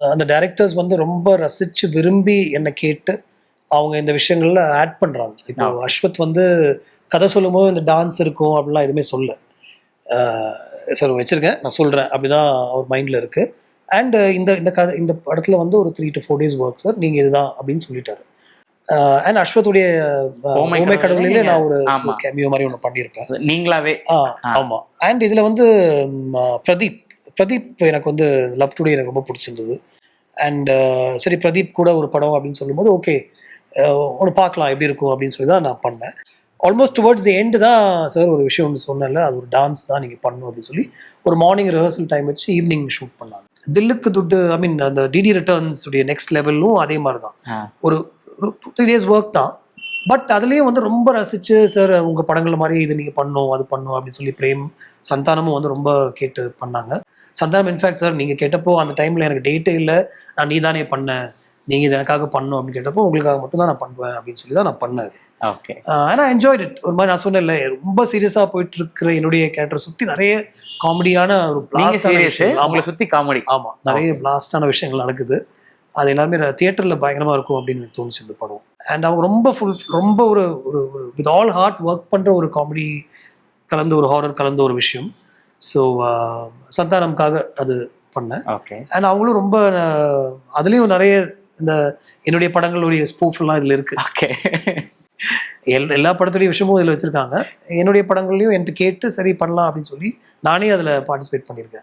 அந்த டைரக்டர்ஸ் வந்து ரொம்ப ரசிச்சு விரும்பி என்னை கேட்டு அவங்க இந்த விஷயங்கள்ல ஆட் பண்றாங்க. இப்போ அஸ்வத் வந்து கதை சொல்லும்போது இந்த டான்ஸ் இருக்கும் அப்படிலாம் எதுவுமே சொல்ல. சார் வச்சிருக்கேன் நான் சொல்றேன் அப்படிதான் அவர் மைண்ட்ல இருக்கு. அண்ட் இந்த இந்த கதை இந்த படத்துல வந்து ஒரு 3 to 4 days ஒர்க் சார், நீங்க இதுதான் அப்படின்னு சொல்லிட்டாரு. அண்ட் அஸ்வத்துடைய ஓமை கடவுளிலே நான் ஒரு கேமியோ மாதிரி ஒன்று பண்ணியிருப்பேன் நீங்களாவே. ஆமா. அண்ட் இதுல வந்து பிரதீப் பிரதீப் எனக்கு வந்து லவ் டுடே எனக்கு ரொம்ப பிடிச்சிருந்தது. அண்ட் சரி பிரதீப் கூட ஒரு படம் அப்படின்னு சொல்லும்போது ஓகே ஒன்று பார்க்கலாம் எப்படி இருக்கும் அப்படின்னு சொல்லி தான் நான் பண்ணேன். ஆல்மோஸ்ட் டுவர்ட்ஸ் தி எண்டு தான் சார் ஒரு விஷயம் ஒன்று சொன்னேன்ல, அது ஒரு டான்ஸ் தான் நீங்கள் பண்ணணும் அப்படின்னு சொல்லி ஒரு மார்னிங் ரிஹர்சல் டைம் வச்சு ஈவினிங் ஷூட் பண்ணாங்க. தில்லுக்கு துட்டு ஐ மீன் அந்த டிடி ரிட்டர்ன்ஸ் உடைய நெக்ஸ்ட் லெவலும் அதே மாதிரி தான். ஒரு 3 days ஒர்க் தான். பட் அதுலேயும் வந்து ரொம்ப ரசிச்சு சார் உங்கள் படங்கள் மாதிரி இது நீங்கள் பண்ணணும் அது பண்ணணும் அப்படின்னு சொல்லி பிரேம் சந்தானமும் வந்து ரொம்ப கேட்டு பண்ணாங்க. சந்தானம் இன்ஃபேக்ட் சார் நீங்கள் கேட்டப்போ அந்த டைமில் எனக்கு டேட்டே இல்லை, நான் நீ தானே பண்ணேன், நீங்கள் இது எனக்காக பண்ணணும் அப்படின்னு கேட்டப்போ உங்களுக்காக மட்டும் தான் நான் பண்ணுவேன் அப்படின்னு சொல்லி தான் நான் பண்ணேன். ஓகே. ஆனா என்ஜாய்ட் இட். ஒரு மாதிரி நான் சொன்னேன்ல ரொம்ப சீரியஸா போயிட்டு இருக்கிற என்னுடைய கேரக்டர் சுத்தி நிறைய காமெடியான ஒரு பிளாஸ்டான விஷயம். அவங்களை சுத்தி காமெடி. ஆமா, நிறைய பிளாஸ்டான விஷயங்கள் நடக்குது. அது எல்லாமே தியேட்டர்ல பயங்கரமா இருக்கும் அப்படின்னு எனக்கு தோணுச்சு இந்த படம். அண்ட் அவங்க ரொம்ப ஒரு ஒரு ஒரு வித் ஆல் ஹார்ட் ஒர்க் பண்ற ஒரு காமெடி கலந்த ஒரு ஹாரர் கலந்த ஒரு விஷயம். ஸோ சந்தானம்காக அது பண்ணேன். அண்ட் அவங்களும் ரொம்ப அதுலேயும் நிறைய இந்த என்னுடைய படங்களுடைய ஸ்பூஃப் எல்லாம் இதுல இருக்கு. எல்லா படத்துடைய விஷயமும் இதில் வச்சிருக்காங்க. என்னுடைய படங்கள்லையும் என்கிட்ட கேட்டு சரி பண்ணலாம் அப்படின்னு சொல்லி நானே அதில் பார்ட்டிசிபேட் பண்ணியிருக்கேன்.